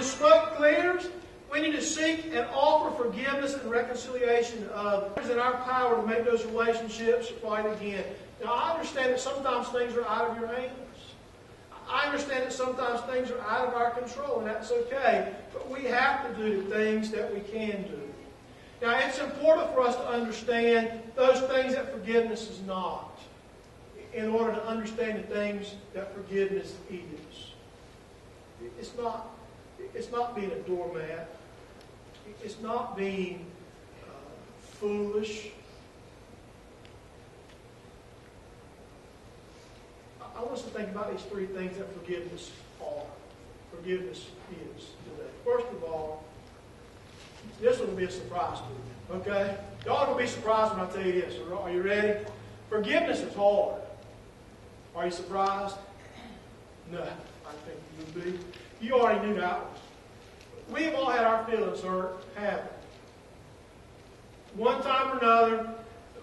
the smoke clears, we need to seek and offer forgiveness and reconciliation of others in our power to make those relationships right again. Now, I understand that sometimes things are out of your hands. I understand that sometimes things are out of our control, and that's okay. But we have to do the things that we can do. Now, it's important for us to understand those things that forgiveness is not, in order to understand the things that forgiveness is. It's not being a doormat. It's not being foolish. I want us to think about these three things that forgiveness is today. First of all, this one will be a surprise to you. Okay? Y'all will be surprised when I tell you this. Are you ready? Forgiveness is hard. Are you surprised? No, I think you would be. You already knew that one. We have all had our feelings hurt, haven't we? One time or another,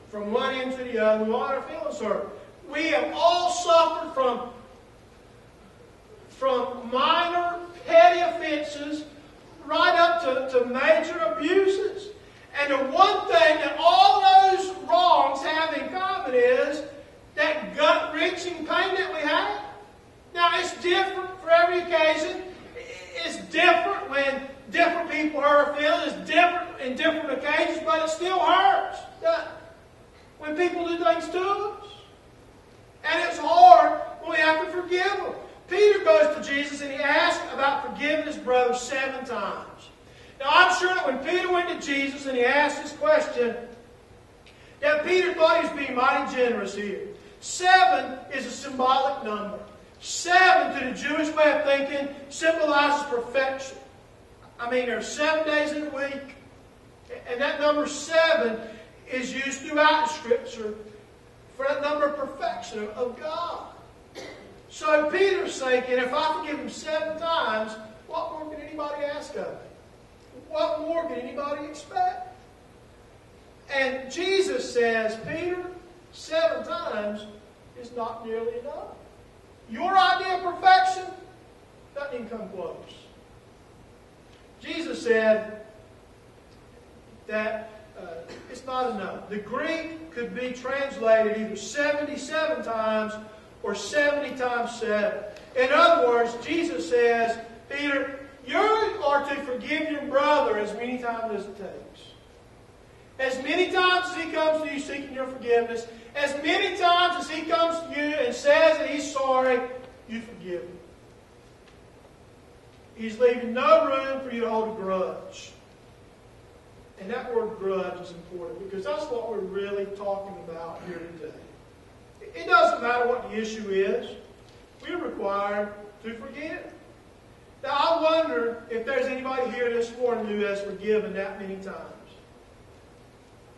from one end to the other, we all had our feelings hurt. We have all suffered from minor, petty offenses right up to major abuses. And the one thing that all those wrongs have in common is that gut-wrenching pain that we have. Now, it's different for every occasion. It's different when different people hurt our feelings. It's different in different occasions, but it still hurts when people do things to us. And it's hard when we have to forgive them. Peter goes to Jesus and he asks about forgiving his brother 7 times. Now, I'm sure that when Peter went to Jesus and he asked this question, that Peter thought he was being mighty generous here. 7 is a symbolic number. 7, to the Jewish way of thinking, symbolizes perfection. I mean, there are 7 days in a week. And that number 7 is used throughout the Scripture for that number of perfection of God. So Peter's thinking, if I forgive him 7 times, what more can anybody ask of me? What more can anybody expect? And Jesus says, Peter, 7 times is not nearly enough. Your idea of perfection doesn't even come close. Jesus said that it's not enough. The Greek could be translated either 77 times or 70 times 7. In other words, Jesus says, Peter, you are to forgive your brother as many times as it takes. As many times as he comes to you seeking your forgiveness, as many times as he comes to you and says that he's sorry, you forgive him. He's leaving no room for you to hold a grudge. And that word grudge is important because that's what we're really talking about here today. It doesn't matter what the issue is. We're required to forgive. Now, I wonder if there's anybody here this morning who has forgiven that many times.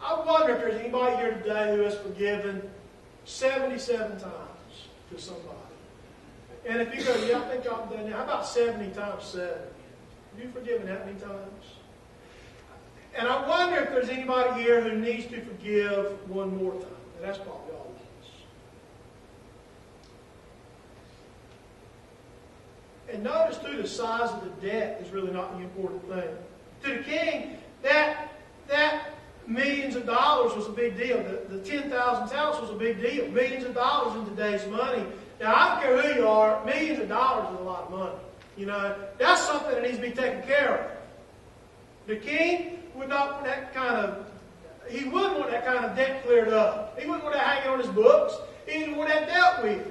I wonder if there's anybody here today who has forgiven 77 times to somebody. And if you go, yeah, I think I've done that. How about 70 times 7? Have you forgiven that many times? And I wonder if there's anybody here who needs to forgive one more time. And that's probably all of us. And notice, too, the size of the debt is really not the important thing. To the king, that millions of dollars was a big deal. The 10,000 talents was a big deal. Millions of dollars in today's money. Now, I don't care who you are, millions of dollars is a lot of money. You know, that's something that needs to be taken care of. The king would not want that kind of, he wouldn't want that kind of debt cleared up. He wouldn't want that hanging on his books. He didn't want that dealt with.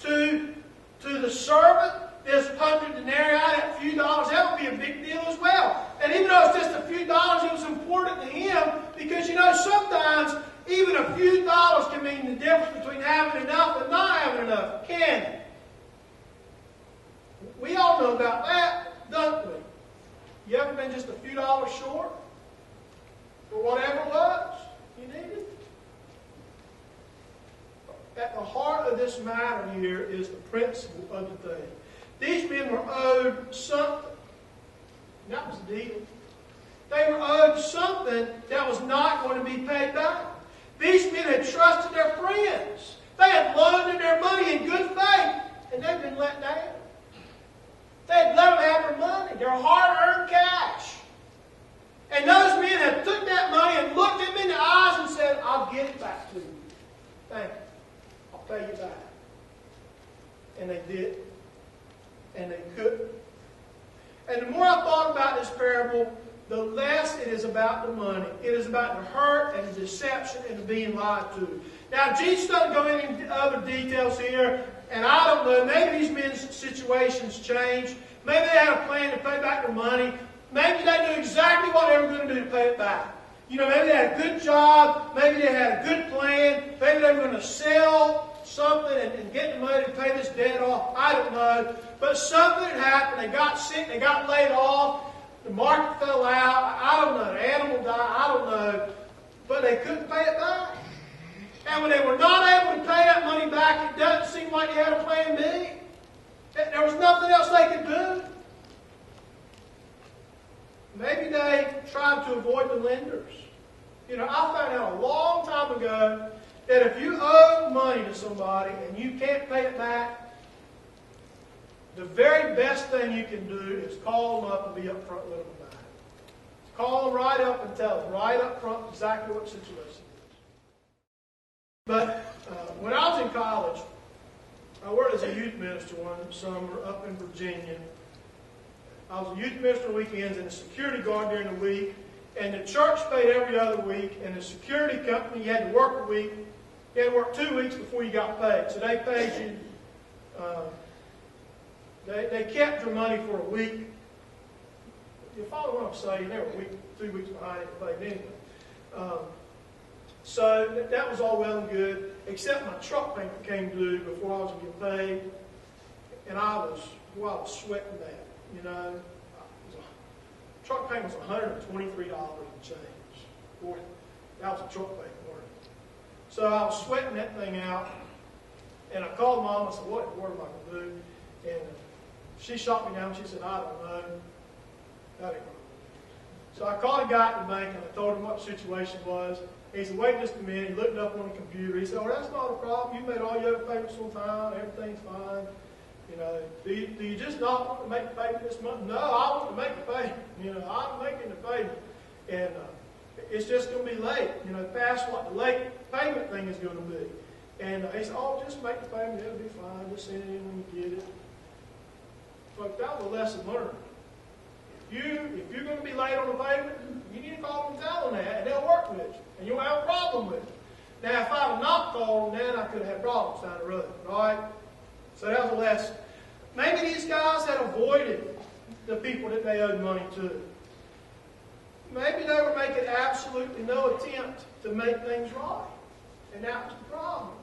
To the servant, this 100 denarii, that few dollars, that would be a big deal as well. And even though it's just a few dollars, it was important to him because, you know, sometimes even a few dollars can mean the difference between having enough and not having enough, can it? We all know about that, don't we? You ever been just a few dollars short? For whatever it was you needed? At the heart of this matter here is the principle of the thing. These men were owed something. And that was the deal. They were owed something that was not going to be paid back. These men had trusted their friends. They had loaned them their money in good faith, and they'd been let down. They had let them have their money. their hard-earned cash. And those men had took that money and looked them in the eyes and said, I'll get it back to you. Thank you. I'll pay you back. And they did. And they couldn't. And the more I thought about this parable, the less it is about the money. It is about the hurt and the deception and the being lied to. Now, Jesus doesn't go into other details here, and I don't know. Maybe these men's situations changed. Maybe they had a plan to pay back their money. Maybe they knew exactly what they were going to do to pay it back. You know, maybe they had a good job. Maybe they had a good plan. Maybe they were going to sell something and get the money to pay this debt off. I don't know. But something had happened. They got sick. They got laid off. The market fell out. I don't know. The animal died. I don't know. But they couldn't pay it back. And when they were not able to pay that money back, it doesn't seem like they had a plan B. There was nothing else they could do. Maybe they tried to avoid the lenders. You know, I found out a long time ago that if you owe money to somebody and you can't pay it back, the very best thing you can do is call them up and be up front with them about it. Call them right up and tell them right up front exactly what the situation is. But when I was in college, I worked as a youth minister one summer up in Virginia. I was a youth minister on weekends and a security guard during the week. And the church paid every other week. And the security company, you had to work a week. You had to work 2 weeks before you got paid. So they paid you. They kept your money for a week. You follow what I'm saying? They were 2 weeks behind it paid anyway. So that was all well and good, except my truck payment came due before I was going to get paid. And I was sweating that. You know, truck payment was $123 and change. Boy, that was a truck payment, wasn't it? So I was sweating that thing out, and I called Mom. I said, what am I going to do? And she shot me down. She said, I don't know. That ain't right. So I called a guy at the bank, and I told him what the situation was. He said, wait just a minute. He looked up on the computer. He said, oh, that's not a problem. You made all your other payments on time. Everything's fine. You know, do you just not want to make the payment this month? No, I want to make the payment. You know, I'm making the payment. And it's just going to be late. You know, past what the late payment thing is going to be. And he said, oh, just make the payment. It'll be fine. Just send it in when you get it. But that was a lesson learned. If you're going to be late on the payment, you need to call them and tell them that, and they'll work with you. And you won't have a problem with it. Now, if I had not called them, then I could have had problems down the road. Right? So that was a lesson. Maybe these guys had avoided the people that they owed money to. Maybe they were making absolutely no attempt to make things right. And that was the problem.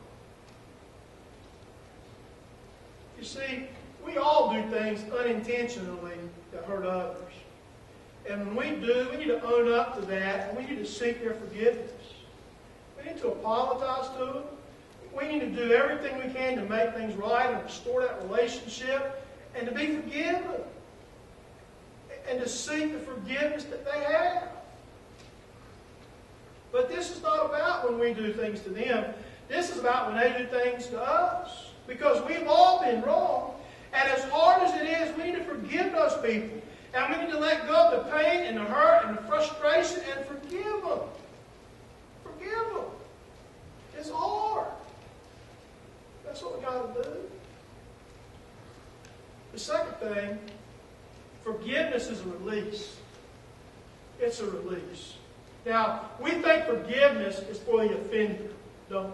You see, we all do things unintentionally that hurt others. And when we do, we need to own up to that, and we need to seek their forgiveness. We need to apologize to them. We need to do everything we can to make things right and restore that relationship and to be forgiven and to seek the forgiveness that they have. But this is not about when we do things to them. This is about when they do things to us. Because we've all been wrong. And as hard as it is, we need to forgive those people. And we need to let go of the pain and the hurt and the frustration and forgive them. Forgive them. It's hard. That's what we got to do. The second thing, forgiveness is a release. It's a release. Now, we think forgiveness is for the offender, don't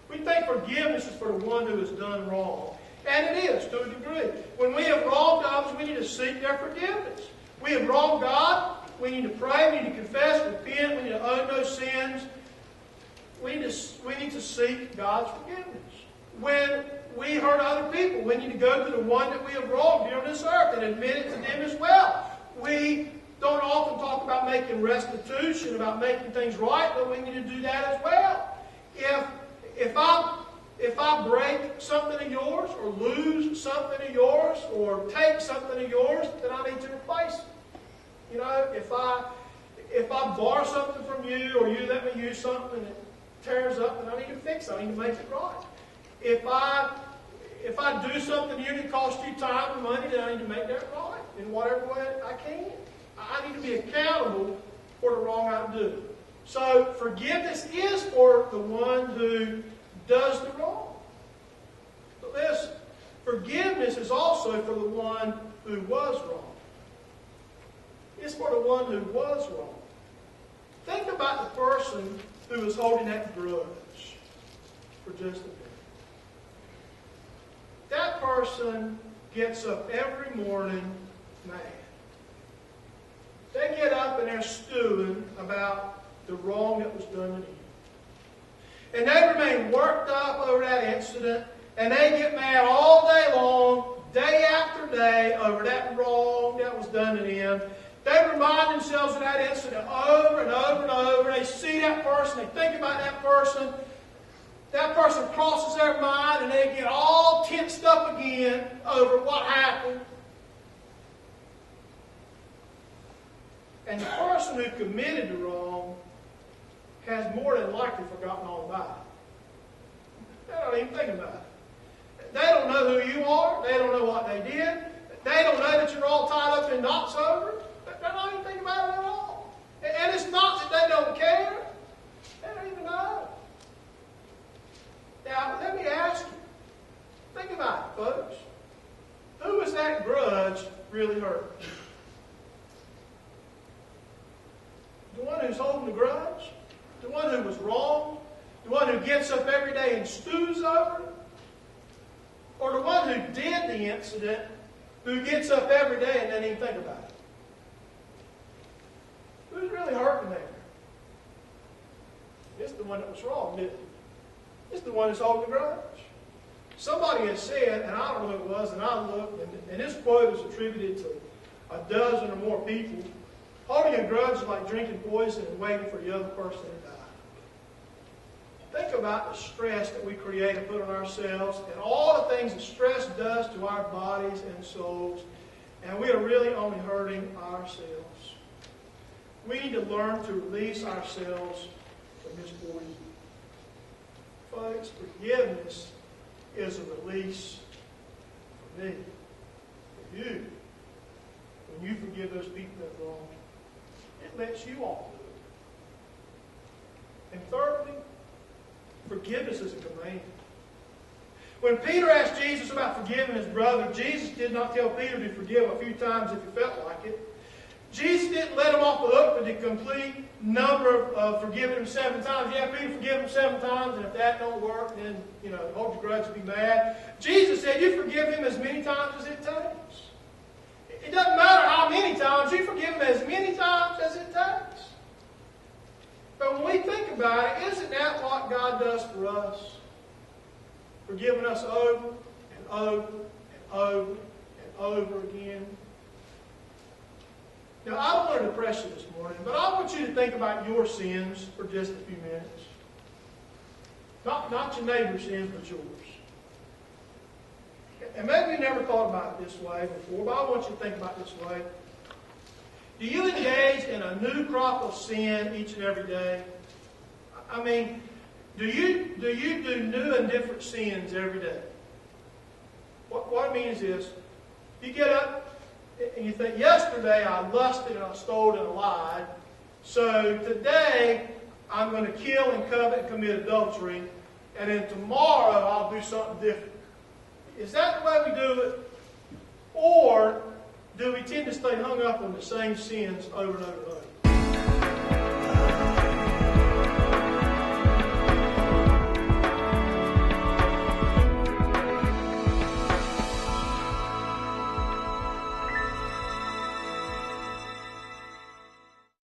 we? We think forgiveness is for the one who has done wrong. And it is, to a degree. When we have wronged others, we need to seek their forgiveness. We have wronged God. We need to pray. We need to confess, repent. We need to own those sins. We need to seek God's forgiveness. When we hurt other people, we need to go to the one that we have wronged here on this earth and admit it to them as well. We don't often talk about making restitution, about making things right, but we need to do that as well. If I break something of yours, or lose something of yours, or take something of yours, then I need to replace it. You know, if I borrow something from you, or you let me use something that tears up, then I need to fix it. I need to make it right. If I do something to you that costs you time and money, then I need to make that right in whatever way I can't. I need to be accountable for the wrong I do. So forgiveness is for the one who does the wrong. But listen, forgiveness is also for the one who was wrong. It's for the one who was wrong. Think about the person who is holding that grudge for just a minute. That person gets up every morning mad. They get up and they're stewing about the wrong that was done to them. And they remain worked up over that incident, and they get mad all day long, day after day, over that wrong that was done to them. They remind themselves of that incident over and over and over. They see that person, they think about that person. That person crosses their mind, and they get all tensed up again over what happened. And the person who committed the wrong has more than likely forgotten all about it. They don't even think about it. They don't know who you are. They don't know what they did. They don't know that you're all tied up in knots over it. They don't even think about it at all. And it's not that they don't care. They don't even know. Now, let me ask you. Think about it, folks. Who is that grudge really hurt? The one who's holding the grudge? The one who was wrong? The one who gets up every day and stews over it? Or the one who did the incident, who gets up every day and doesn't even think about it? Who's really hurting there? It's the one that was wrong, didn't it? It's the one that's holding the grudge. Somebody has said, and I don't know who it was, and I looked, and this quote is attributed to a dozen or more people. Holding a grudge is like drinking poison and waiting for the other person to die. Think about the stress that we create and put on ourselves, and all the things that stress does to our bodies and souls, and we are really only hurting ourselves. We need to learn to release ourselves from this poison. Folks, forgiveness is a release for me, for you. When you forgive those people that wrong, it lets you off of it. And thirdly, forgiveness is a command. When Peter asked Jesus about forgiving his brother, Jesus did not tell Peter to forgive a few times if he felt like it. Jesus didn't let him off the hook for the complete number of forgiving him 7 times. Yeah, Peter, forgive him 7 times, and if that don't work, then, hold your grudge and be mad. Jesus said, you forgive him as many times as it takes. It doesn't matter how many times, you forgive him as many times as it takes. But when we think about it, isn't that what God does for us? Forgiving us over and over and over and over again. Now, I don't want to depress you this morning, but I want you to think about your sins for just a few minutes. Not your neighbor's sins, but yours. And maybe you never thought about it this way before, but I want you to think about it this way. Do you engage in a new crop of sin each and every day? I mean, do you do new and different sins every day? What it means is, you get up and you think, yesterday I lusted and I stole and I lied, so today I'm going to kill and covet and commit adultery, and then tomorrow I'll do something different. Is that the way we do it? Or do we tend to stay hung up on the same sins over and over and over?